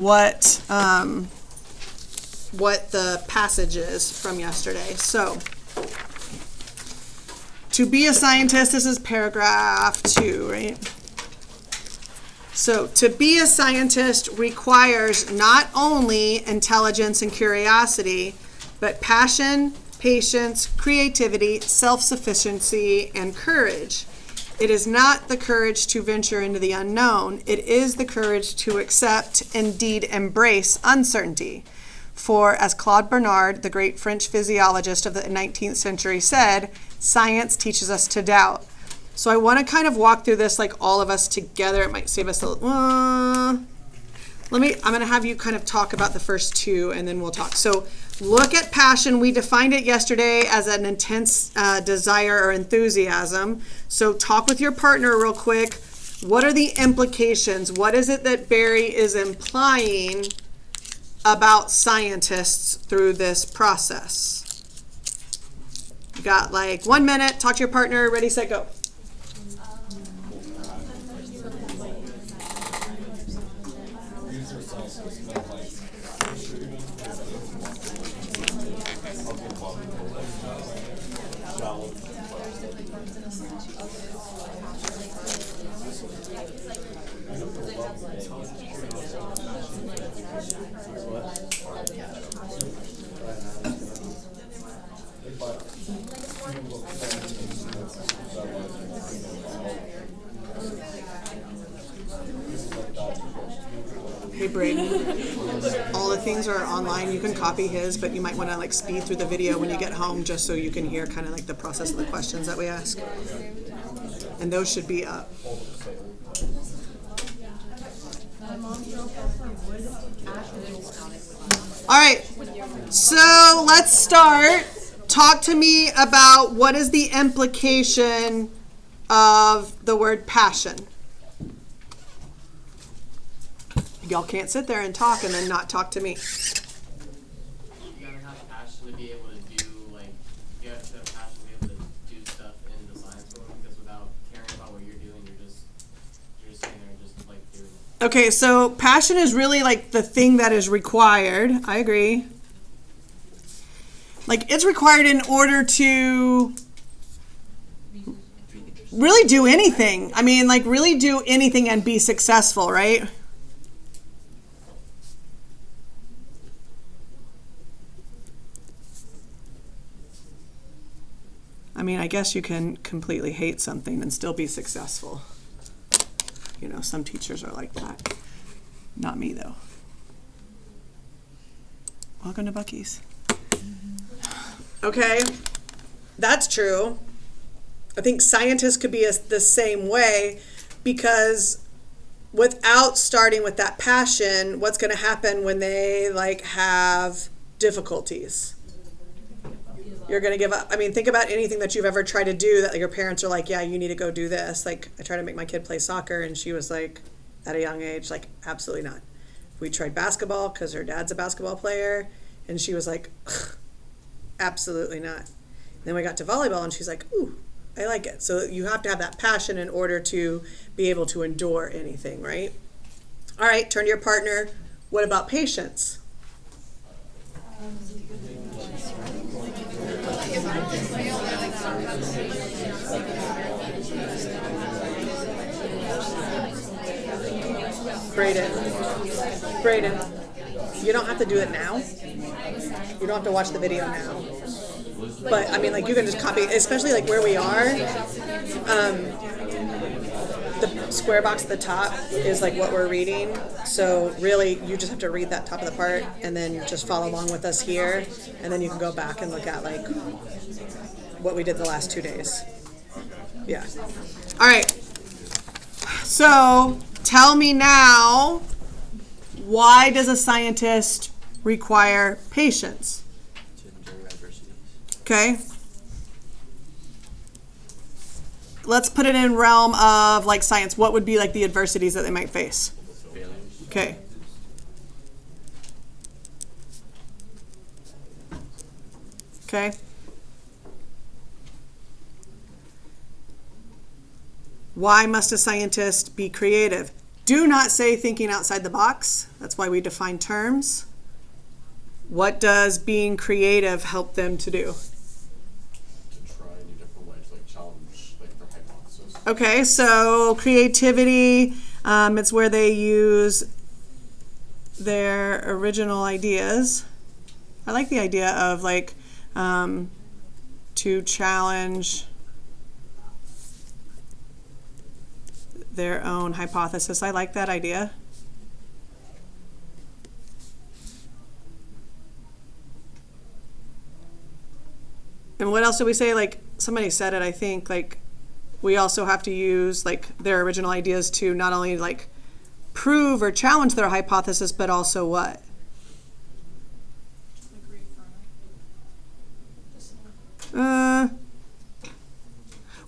what the passage is from yesterday. So, to be a scientist, this is paragraph 2, right? So, to be a scientist requires not only intelligence and curiosity, but passion, patience, creativity, self-sufficiency, and courage. It is not the courage to venture into the unknown. It is the courage to accept, indeed embrace, uncertainty. For, as Claude Bernard, the great French physiologist of the 19th century, said, science teaches us to doubt. So I want to kind of walk through this like all of us together. It might save us a little. I'm going to have you kind of talk about the first two, and then we'll talk. So look at passion. We defined it yesterday as an intense desire or enthusiasm. So talk with your partner real quick. What are the implications? What is it that Barry is implying about scientists through this process? You got like 1 minute. Talk to your partner. Ready, set, go. Hey Braden, all the things are online. You can copy his, but you might want to like speed through the video when you get home just so you can hear kind of like the process of the questions that we ask. And those should be up. All right, so let's start. Talk to me about what is the implication of the word passion. Y'all can't sit there and talk and then not talk to me. You gotta have passion to be able to do, like, you have to have passion to be able to do stuff in the science world, because without caring about what you're doing, you're just sitting there and just, like, doing it. Okay, so passion is really, like, the thing that is required. I agree. Like, it's required in order to really do anything. I mean, like, really do anything and be successful, right? I mean, I guess you can completely hate something and still be successful. You know, some teachers are like that. Not me, though. Welcome to Buc-ee's. Okay, that's true. I think scientists could be the same way, because without starting with that passion, what's going to happen when they like have difficulties? You're going to give up. I mean, think about anything that you've ever tried to do that your parents are like, yeah, you need to go do this. Like, I tried to make my kid play soccer, and she was like, at a young age, like, absolutely not. We tried basketball because her dad's a basketball player, and she was like, absolutely not. And then we got to volleyball, and she's like, ooh, I like it. So you have to have that passion in order to be able to endure anything, right? All right, turn to your partner. What about patience? Braden, you don't have to do it now. You don't have to watch the video now. But, I mean, like, you can just copy, especially, like, where we are. The square box at the top is, like, what we're reading. So, really, you just have to read that top of the part and then just follow along with us here. And then you can go back and look at, like, what we did the last 2 days. Yeah. All right. So, tell me now, why does a scientist require patience? To endure adversities. Okay. Let's put it in realm of like science. What would be like the adversities that they might face? Failures. Okay. Okay. Why must a scientist be creative? Do not say thinking outside the box. That's why we define terms. What does being creative help them to do? To try new different ways, like challenge like their hypothesis. Okay, so creativity, it's where they use their original ideas. I like the idea of like to challenge their own hypothesis. I like that idea. And what else did we say? Like somebody said it, I think, like we also have to use like their original ideas to not only like prove or challenge their hypothesis, but also what?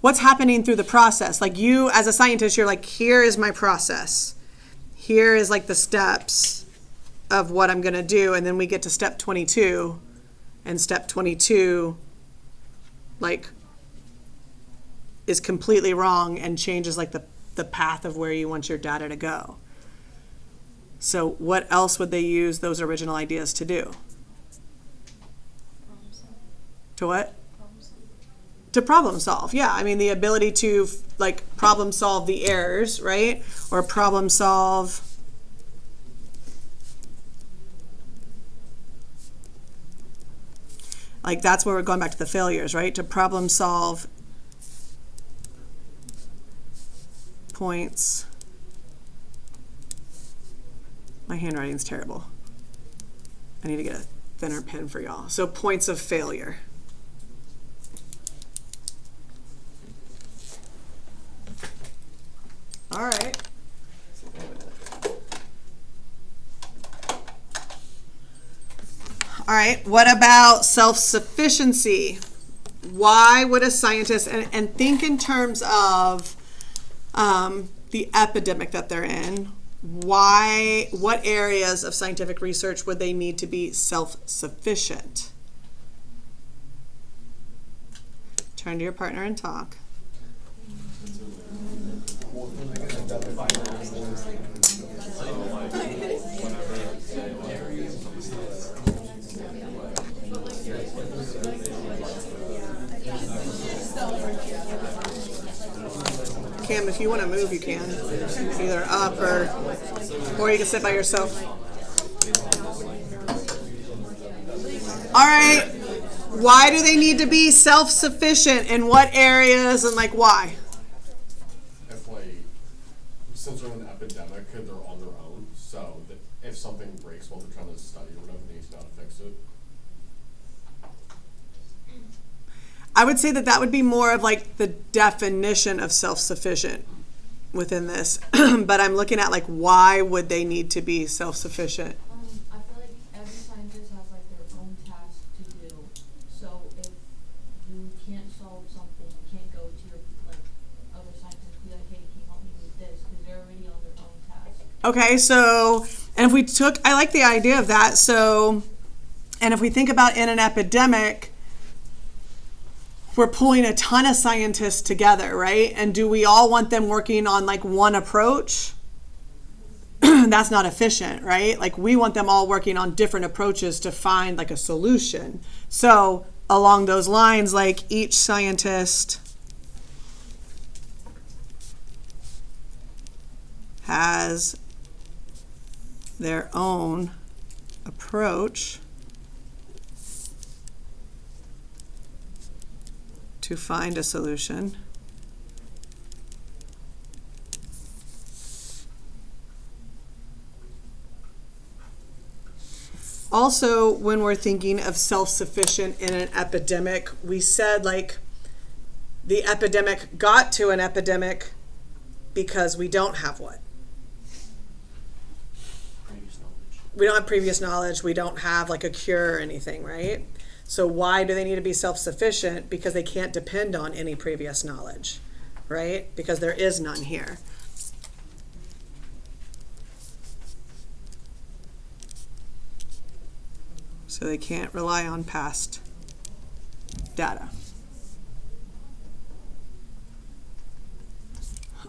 What's happening through the process? Like you as a scientist, you're like, here is my process. Here is like the steps of what I'm going to do. And then we get to step 22. And step 22 like is completely wrong and changes like the path of where you want your data to go. So what else would they use those original ideas to do? To what? To problem solve. Yeah, I mean the ability to like problem solve the errors, right? Or problem solve like that's where we're going back to the failures, right? To problem solve points. My handwriting's terrible. I need to get a thinner pen for y'all. So points of failure. All right. All right, what about self-sufficiency? Why would a scientist, and think in terms of the epidemic that they're in, what areas of scientific research would they need to be self-sufficient? Turn to your partner and talk. Cam, if you want to move, you can. Either up or you can sit by yourself. All right. Why do they need to be self-sufficient? In what areas and like why? If like, since we're in an epidemic, they're on their own. So that if something breaks while they're trying to study or whatever, they need to know how to fix it. I would say that would be more of like the definition of self-sufficient within this. But I'm looking at like why would they need to be self-sufficient? I feel like every scientist has like their own task to do. So if you can't solve something, you can't go to your like other scientists and be like, hey, can you help me with this? Because they're already on their own task. Okay, so and if we took, I like the idea of that. So, and if we think about in an epidemic, we're pulling a ton of scientists together, right? And do we all want them working on like one approach? That's not efficient, right? Like we want them all working on different approaches to find like a solution. So along those lines, like each scientist has their own approach to find a solution. Also, when we're thinking of self-sufficient in an epidemic, we said like the epidemic got to an epidemic because we don't have what? Previous knowledge. We don't have previous knowledge. We don't have like a cure or anything, right? So why do they need to be self-sufficient? Because they can't depend on any previous knowledge, right? Because there is none here. So they can't rely on past data.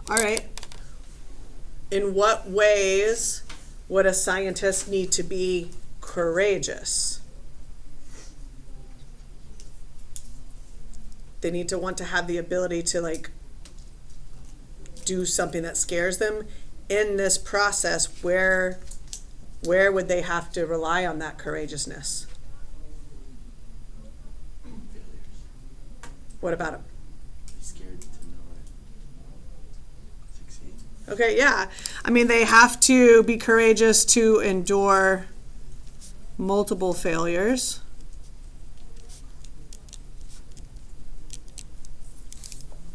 All right. in what ways would a scientist need to be courageous? They need to want to have the ability to like do something that scares them. In this process, where would they have to rely on that courageousness? What about them? Scared to not succeed. Okay, yeah. I mean, they have to be courageous to endure multiple failures.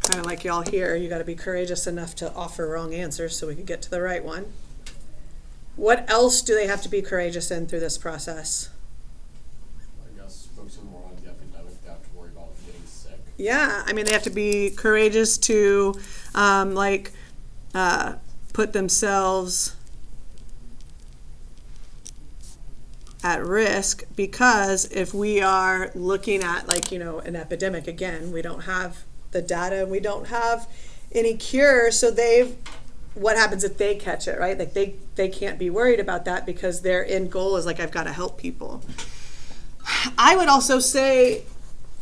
Kind of like y'all here, you got to be courageous enough to offer wrong answers so we can get to the right one. What else do they have to be courageous in through this process? I guess focusing more on the epidemic, they have to worry about getting sick. Yeah, I mean, they have to be courageous to put themselves at risk, because if we are looking at an epidemic, again, we don't have the data, we don't have any cure, so what happens if they catch it, right? Like they can't be worried about that because their end goal is I've got to help people. I would also say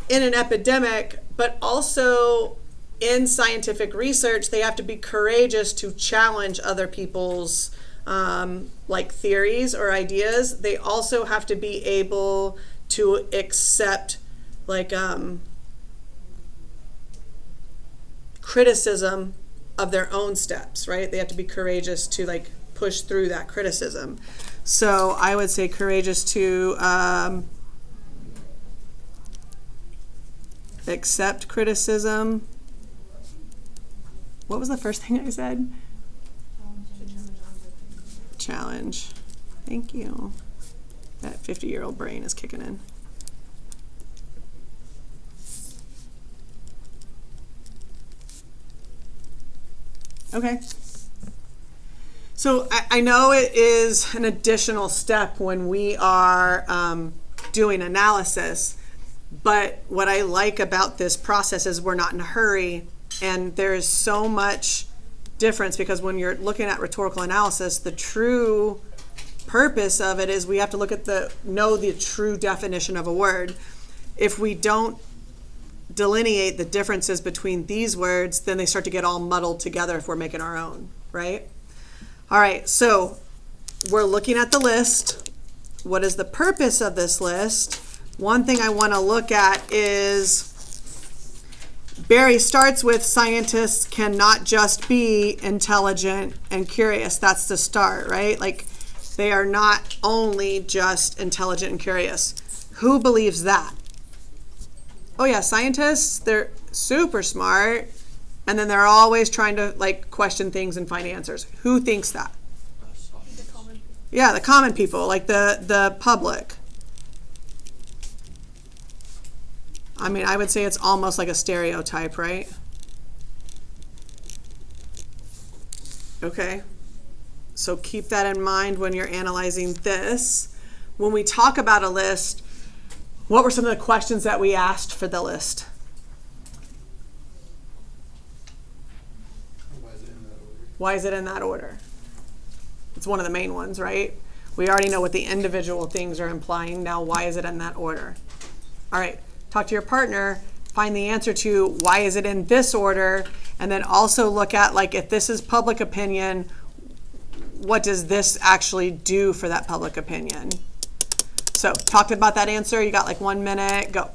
in an epidemic, but also in scientific research, they have to be courageous to challenge other people's theories or ideas. They also have to be able to accept criticism of their own steps, right? They have to be courageous to push through that criticism. So I would say courageous to accept criticism. What was the first thing I said? Challenge. Thank you. That 50-year-old brain is kicking in. Okay. So I know it is an additional step when we are doing analysis, but what I like about this process is we're not in a hurry, and there is so much difference, because when you're looking at rhetorical analysis, the true purpose of it is we have to look at know the true definition of a word. If we don't delineate the differences between these words, then they start to get all muddled together if we're making our own, right? All right, so we're looking at the list. What is the purpose of this list? One thing I want to look at is Barry starts with scientists cannot just be intelligent and curious. That's the start, right? They are not only just intelligent and curious. Who believes that? Oh yeah, scientists, they're super smart, and then they're always trying to question things and find answers. Who thinks that? Yeah, the common people, the public. I mean, I would say it's almost like a stereotype, right? Okay. So keep that in mind when you're analyzing this. When we talk about a list, what were some of the questions that we asked for the list? Why is it in that order? It's one of the main ones, right? We already know what the individual things are implying. Now, why is it in that order? All right, talk to your partner, find the answer to why is it in this order, and then also look at if this is public opinion, what does this actually do for that public opinion? So talked about that answer. You got 1 minute. Go.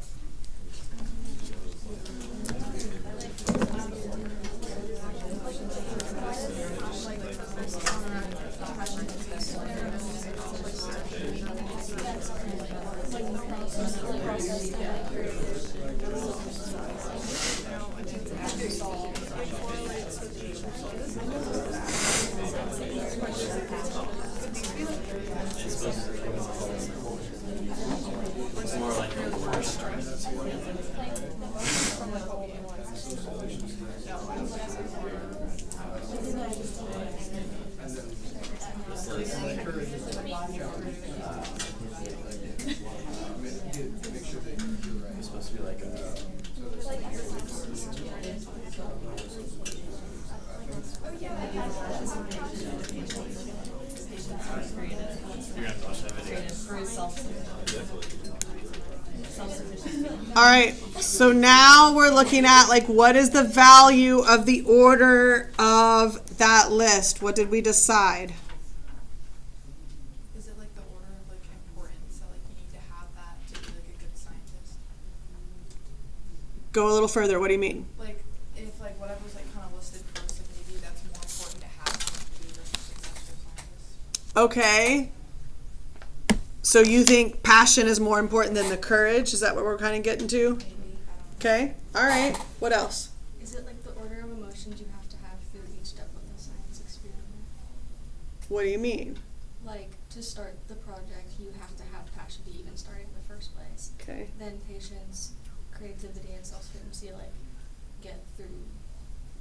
All right, so now we're looking at like what is the value of the order of that list? What did we decide? Is it like the order of like importance, so like you need to have that to be like a good scientist? Go a little further. What do you mean? Like if like whatever's like kind of listed first, like maybe that's more important to have to be like a successful scientist. Okay. So you think passion is more important than the courage? Is that what we're kind of getting to? Maybe, I don't know. Okay. All right. What else? Is it like the order of emotions you have to have through each step of the science experiment? What do you mean? Like, to start the project, you have to have passion to even start it in the first place. Okay. Then patience, creativity, and self-sufficiency, like, get through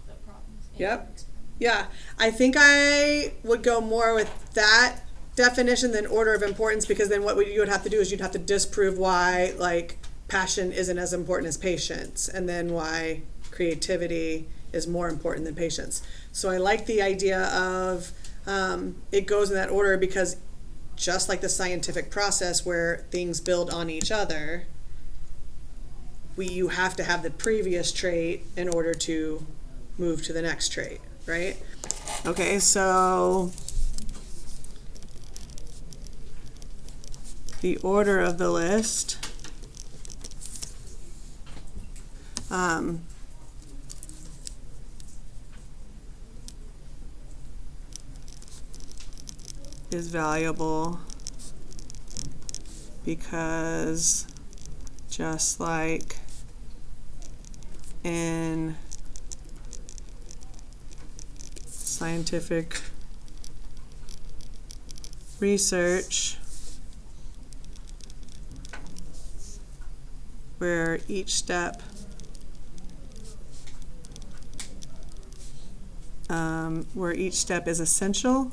the problems. in Yep. the experiment. Yeah. I think I would go more with that definition than order of importance, because then what you would have to do is you'd have to disprove why like passion isn't as important as patience, and then why creativity is more important than patience. So I like the idea of it goes in that order, because just like the scientific process where things build on each other, you have to have the previous trait in order to move to the next trait, right? Okay, so the order of the list is valuable because just like in scientific research, where each step is essential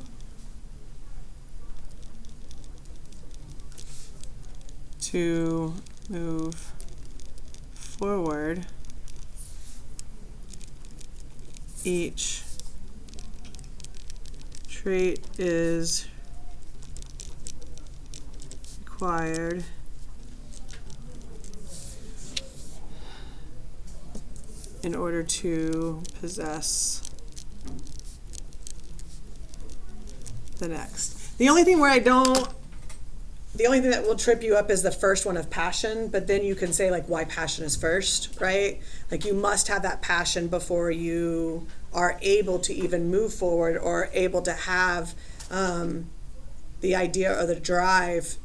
to move forward, each trait is required in order to possess the next. The only thing that will trip you up is the first one of passion, but then you can say like why passion is first, right? Like you must have that passion before you are able to even move forward or able to have the idea or the drive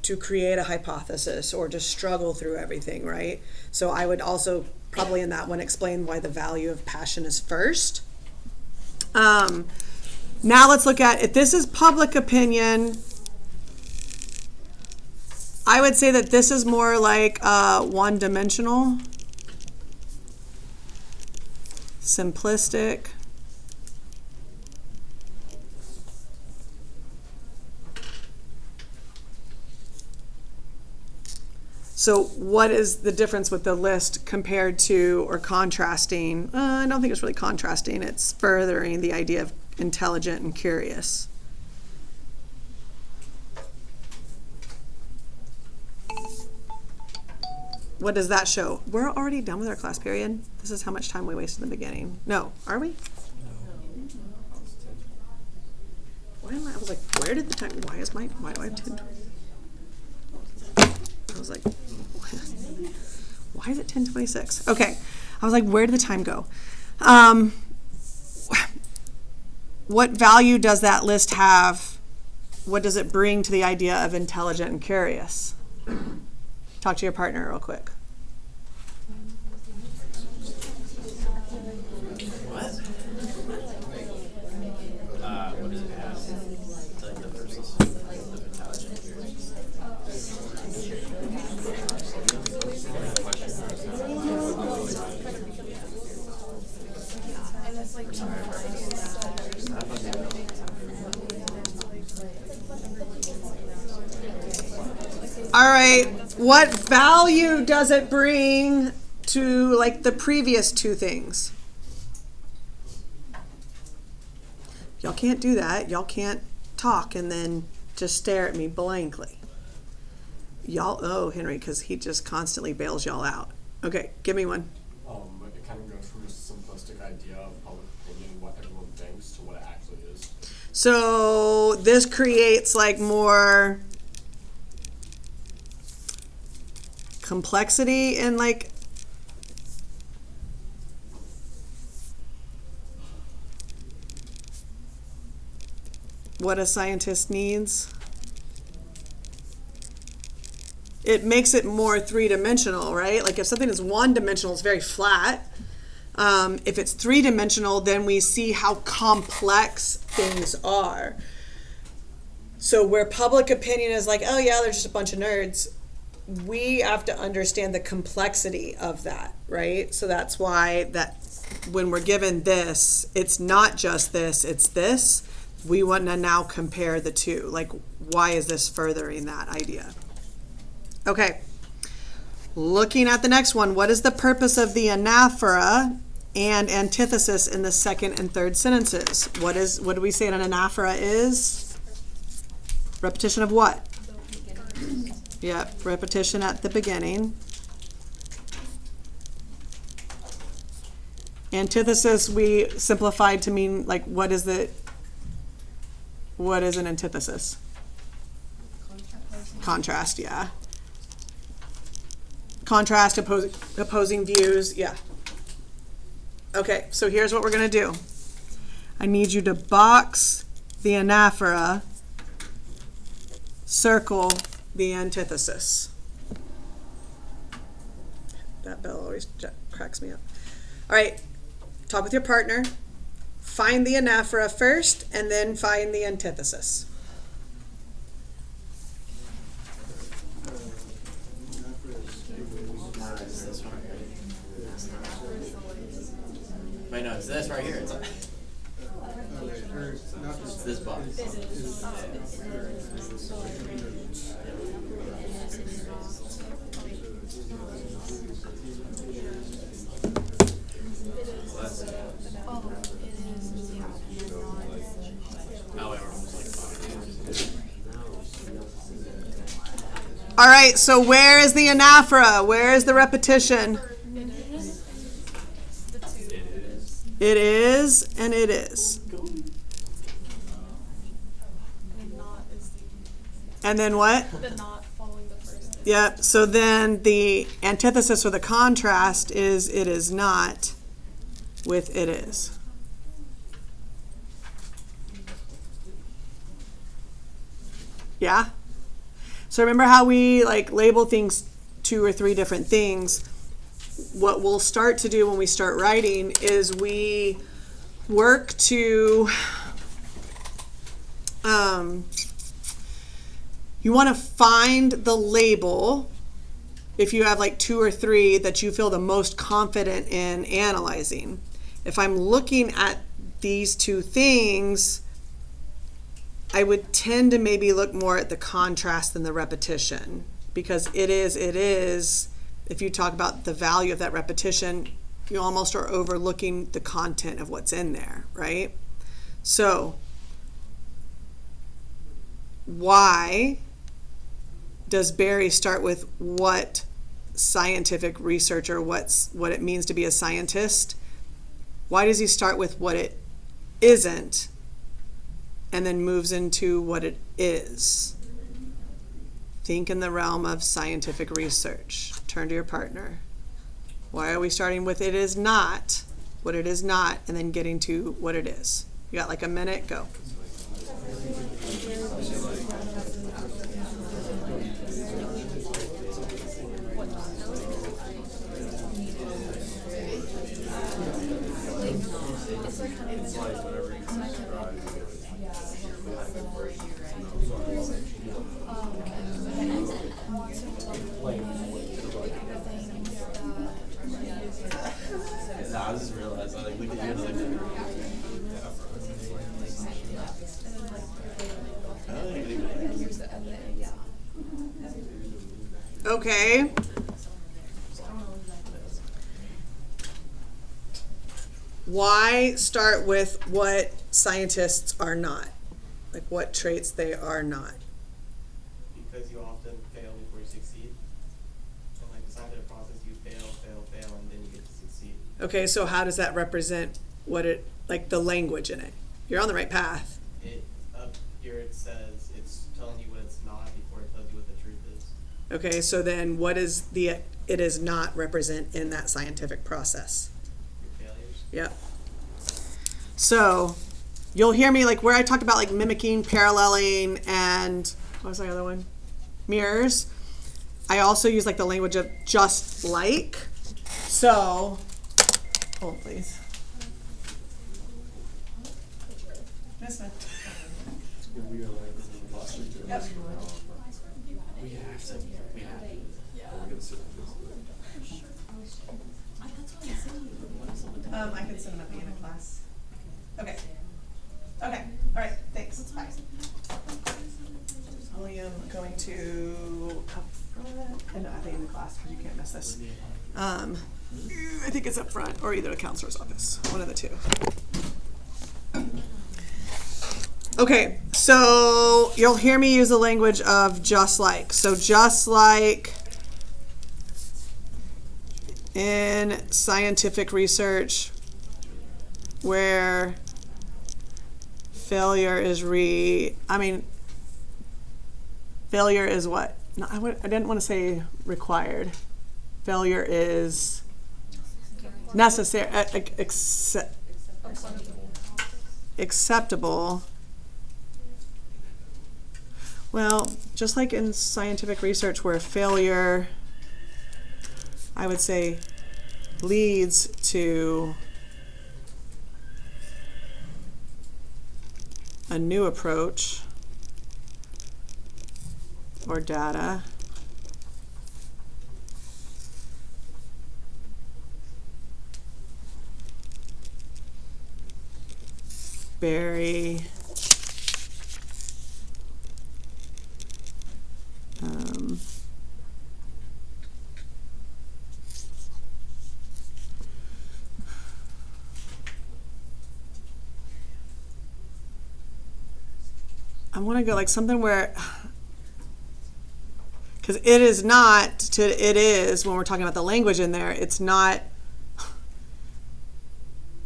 to create a hypothesis or to struggle through everything, right? So I would also probably in that one explain why the value of passion is first. Now let's look at, if this is public opinion, I would say that this is more like one-dimensional, simplistic, so what is the difference with the list compared to, or contrasting? I don't think it's really contrasting. It's furthering the idea of intelligent and curious. What does that show? We're already done with our class period. This is how much time we wasted in the beginning. No, are we? Why am I was like, where did the time, why do I have 10? I was like, why is it 10:26? Okay. I was like, where did the time go? What value does that list have? What does it bring to the idea of intelligent and curious? Talk to your partner real quick. What? What does it have? Like the versus of intelligent curious. And it's like All right, what value does it bring to like the previous two things? Y'all can't do that. Y'all can't talk and then just stare at me blankly. Y'all, oh, Henry, because he just constantly bails y'all out. Okay, give me one. It kind of goes from a simplistic idea of public opinion, what everyone thinks, to what it actually is. So this creates like more complexity and like what a scientist needs. It makes it more three-dimensional, right? Like if something is one-dimensional, it's very flat. If it's three-dimensional, then we see how complex things are. So where public opinion is like, oh yeah, they're just a bunch of nerds, we have to understand the complexity of that, right? So that's why that when we're given this, it's not just this, it's this. We want to now compare the two. Like, why is this furthering that idea? Okay, looking at the next one, what is the purpose of the anaphora and antithesis in the second and third sentences? What do we say an anaphora is? Repetition of what? Yep, repetition at the beginning. Antithesis we simplified to mean like what is an antithesis? Contrast, yeah. Contrast, opposing views, yeah. Okay, so here's what we're going to do. I need you to box the anaphora, circle the antithesis. That bell always cracks me up. All right, talk with your partner. Find the anaphora first, and then find the antithesis. Wait, no, it's this right here. It's this box. All right, so where is the anaphora? Where is the repetition? It is, and it is. And then what? The not following the first. Yep, so then the antithesis or the contrast is it is not with it is. Yeah? So remember how we like label things 2 or 3 different things? What we'll start to do when we start writing is we work to, you want to find the label, if you have like 2 or 3 that you feel the most confident in analyzing. If I'm looking at these 2 things, I would tend to maybe look more at the contrast than the repetition, because it is, if you talk about the value of that repetition, you almost are overlooking the content of what's in there, right? So, why does Barry start with what scientific research or what it means to be a scientist? Why does he start with what it isn't and then moves into what it is? Think in the realm of scientific research. Turn to your partner. Why are we starting with it is not, what it is not, and then getting to what it is? You got like a minute? Go. I just realized, I look at you and Okay. Why start with what scientists are not? Like what traits they are not? Because you often fail before you succeed. And like the scientific process, you fail, and then you get to succeed. Okay, so how does that represent what it, like the language in it? You're on the right path. It up here it says it's telling you what it's not before it tells you what the truth is. Okay, so then what is the it is not represent in that scientific process? Your failures. Yep. So you'll hear me like where I talked about like mimicking, paralleling, and what was the other one? Mirrors. I also use like the language of just like. So, hold on, please. That's fine. We are like last week doing this. We have to. We have to. We're gonna sit with this. I can send them at the end of class. Okay. Okay. All right. Thanks. Bye. I am going to up front, and at the end of class because you can't miss this. I think it's up front or either the counselor's office. One of the two. Okay, so you'll hear me use the language of just like. So just like in scientific research where failure is failure is what? No, I didn't want to say required. Failure is necessary, acceptable. Well, just like in scientific research where failure, I would say, leads to a new approach or data. Barry I want to go like something where, because it is not to it is when we're talking about the language in there, it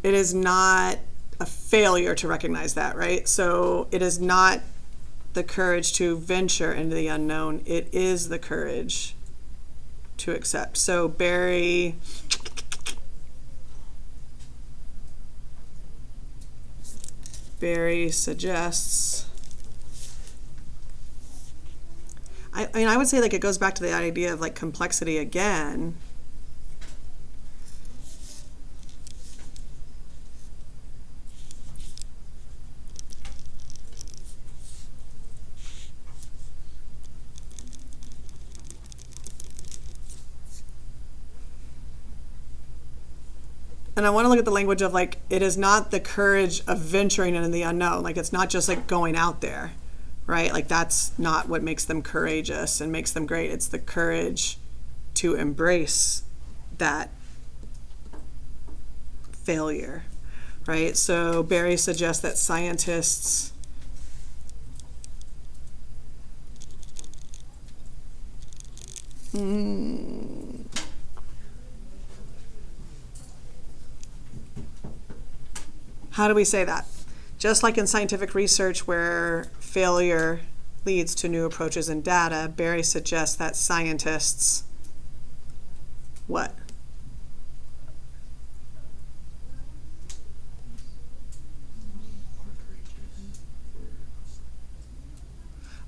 is not a failure to recognize that, right? So it is not the courage to venture into the unknown. It is the courage to accept. So Barry suggests, I mean, I would say like it goes back to the idea of like complexity again. And I want to look at the language of like, it is not the courage of venturing into the unknown. Like it's not just like going out there, right? Like that's not what makes them courageous and makes them great. It's the courage to embrace that failure, right? So Barry suggests that scientists how do we say that? Just like in scientific research where failure leads to new approaches in data, Barry suggests that scientists, what?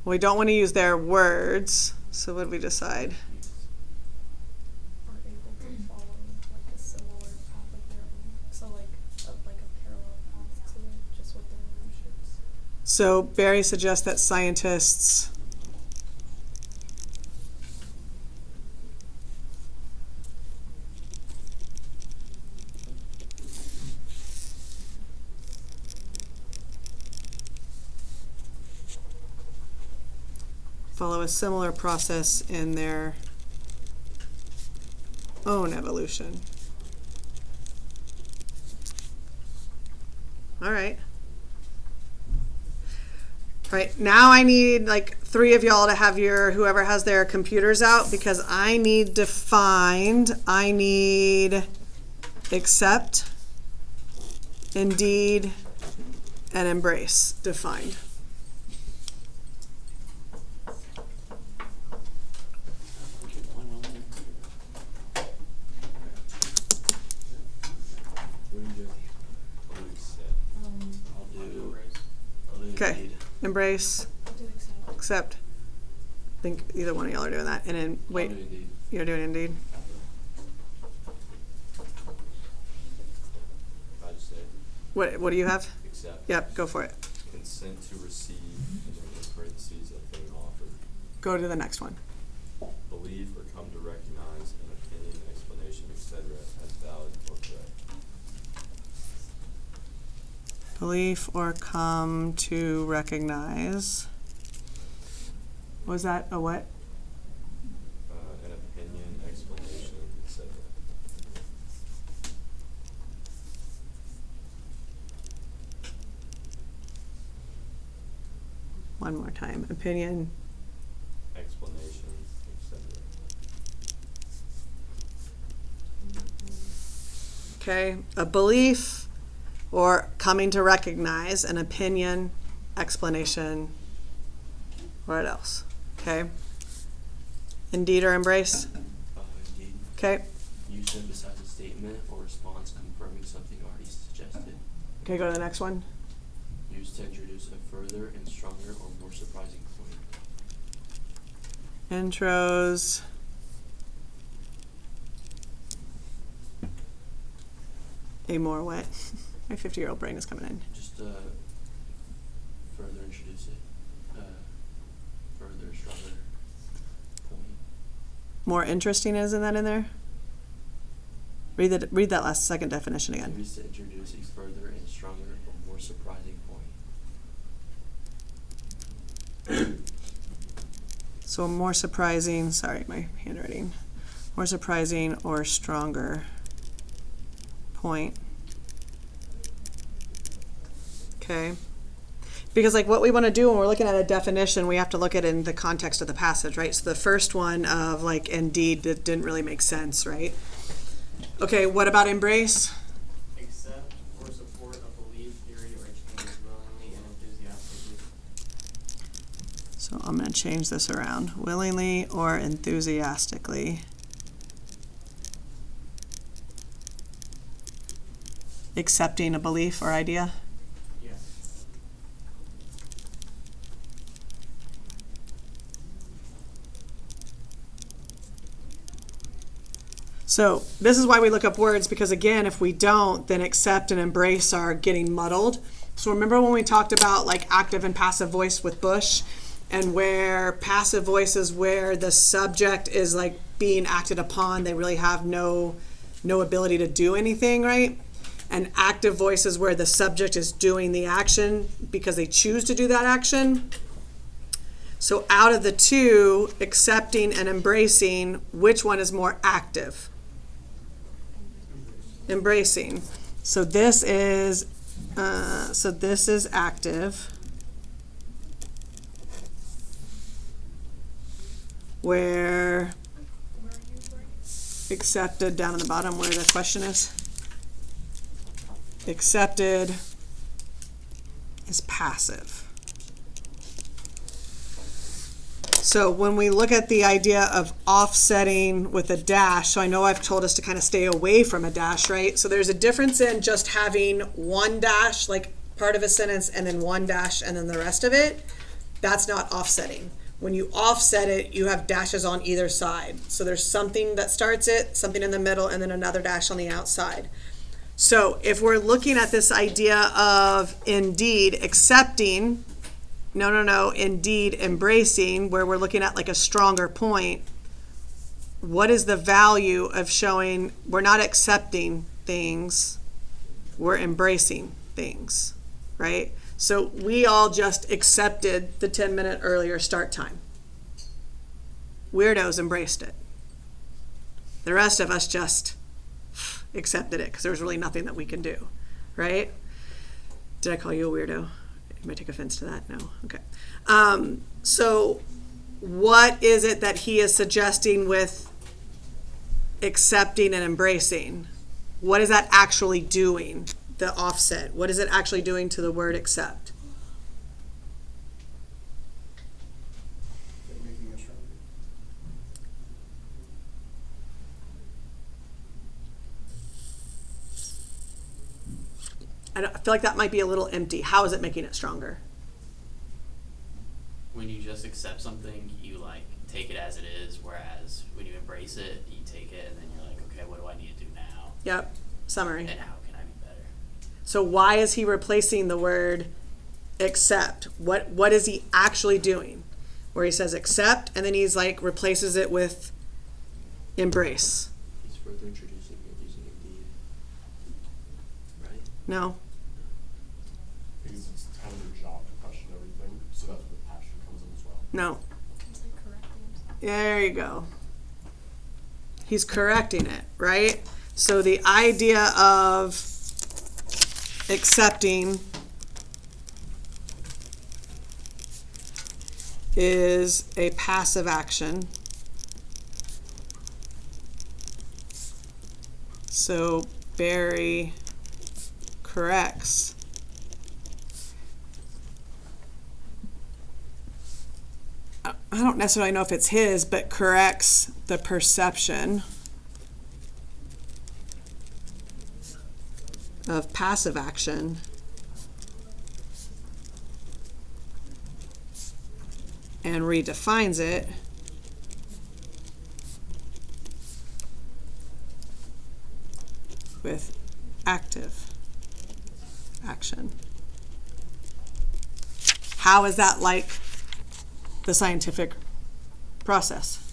We don't want to use their words, so what did we decide? Are able to follow like a similar path of their own. So like a parallel path to it, just with their emotions. So Barry suggests that scientists follow a similar process in their own evolution. All right. All right, now I need like 3 of y'all to have whoever has their computers out, because I need accept, indeed, and embrace defined. Okay, embrace, accept. I think either one of y'all are doing that. And then, wait, you're doing indeed. I just say What do you have? accept. Yep, go for it. Consent to receive, and then in parentheses, a thing offered. Go to the next one. Believe or come to recognize an opinion, explanation, etc. as valid or correct. Belief or come to recognize. Was that a what? An opinion, explanation, etc. One more time. Opinion. Explanation, etc. Okay. A belief or coming to recognize an opinion, explanation. What else? Okay. Indeed or embrace. Indeed. Okay. Use to emphasize a statement or response confirming something already suggested. Okay, go to the next one. Use to introduce a further and stronger or more surprising point. Intros. A more what? My 50-year-old brain is coming in. Just further introduce it. Further, stronger point. More interesting, isn't that in there? Read that last second definition again. Use to introduce a further and stronger or more surprising point. So more surprising, sorry, my handwriting. More surprising or stronger point. Okay. Because like what we want to do when we're looking at a definition, we have to look at it in the context of the passage, right? So the first one of like indeed, that didn't really make sense, right? Okay, what about embrace? Accept or support a belief, theory, or change willingly and enthusiastically. So I'm going to change this around. Willingly or enthusiastically. Accepting a belief or idea. Yeah. So this is why we look up words, because again, if we don't, then accept and embrace are getting muddled. So remember when we talked about like active and passive voice with Bush, and where passive voice is where the subject is like being acted upon, they really have no ability to do anything, right? And active voice is where the subject is doing the action because they choose to do that action. So out of the two, accepting and embracing, which one is more active? Embracing. So this is active, where accepted down in the bottom where the question is. Accepted is passive. So when we look at the idea of offsetting with a dash, so I know I've told us to kind of stay away from a dash, right? So there's a difference in just having one dash, like part of a sentence, and then one dash, and then the rest of it. That's not offsetting. When you offset it, you have dashes on either side. So there's something that starts it, something in the middle, and then another dash on the outside. So if we're looking at this idea of indeed accepting, indeed embracing, where we're looking at like a stronger point, what is the value of showing we're not accepting things, we're embracing things, right? So we all just accepted the 10-minute earlier start time. Weirdos embraced it. The rest of us just accepted it because there was really nothing that we can do, right? Did I call you a weirdo? You might take offense to that. No. Okay. So what is it that he is suggesting with accepting and embracing? What is that actually doing? The offset. What is it actually doing to the word accept? Making it stronger. I feel like that might be a little empty. How is it making it stronger? When you just accept something, you like take it as it is, whereas when you embrace it, you take it and then you're like, okay, what do I need to do now? Yep. Summary. And how can I be better? So why is he replacing the word accept? What is he actually doing? Where he says accept and then he's like replaces it with embrace. He's further introducing it using indeed. Right? No? Because it's kind of your job to question everything, so that's where the passion comes in as well. No. It's like correcting himself. There you go. He's correcting it, right? So the idea of accepting is a passive action. So Barry corrects. I don't necessarily know if it's his, but corrects the perception of passive action and redefines it with active action. How is that like the scientific process?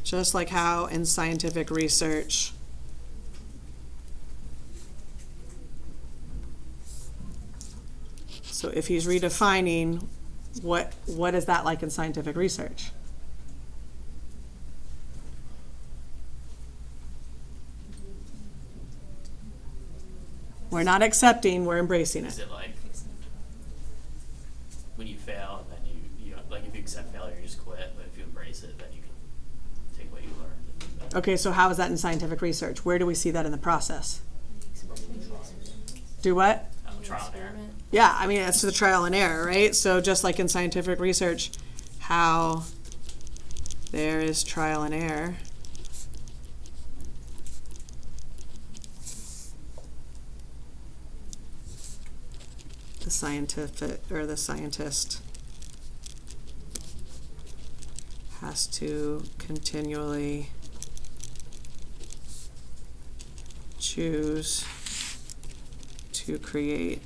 Just like how in scientific research so if he's redefining what is that like in scientific research? We're not accepting, we're embracing Is it. it like when you fail and then you like if you accept failure you just quit, but if you embrace it then you can take what you learned and do better. Okay, so how is that in scientific research? Where do we see that in the process? Do what? Trial and error. Yeah, I mean, it's the trial and error, right? So just like in scientific research, how there is trial and error. The scientist has to continually choose to create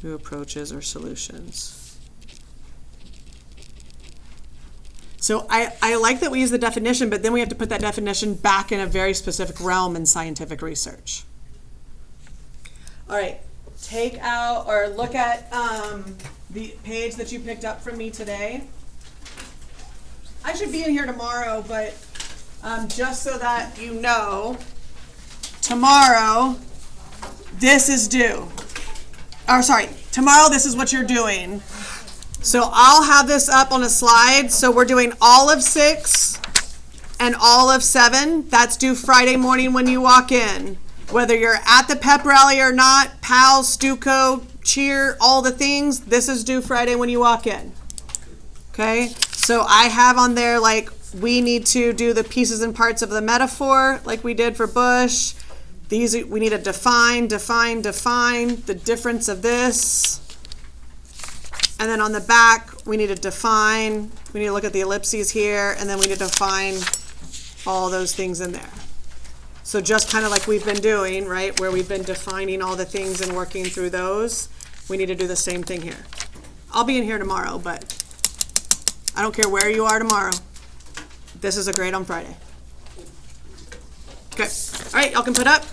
new approaches or solutions. So I like that we use the definition, but then we have to put that definition back in a very specific realm in scientific research. All right, take out or look at the page that you picked up from me today. I should be in here tomorrow, but just so that you know, tomorrow this is due. Or sorry, tomorrow this is what you're doing. So I'll have this up on a slide. So we're doing all of 6 and all of 7. That's due Friday morning when you walk in. Whether you're at the pep rally or not, PAL, Stuco, cheer, all the things, this is due Friday when you walk in. Okay? So I have on there like we need to do the pieces and parts of the metaphor like we did for Bush. These we need to define the difference of this. And then on the back, we need to define, we need to look at the ellipses here, and then we need to define all those things in there. So just kind of like we've been doing, right, where we've been defining all the things and working through those, we need to do the same thing here. I'll be in here tomorrow, but I don't care where you are tomorrow. This is a grade on Friday. Okay, all right, y'all can put up.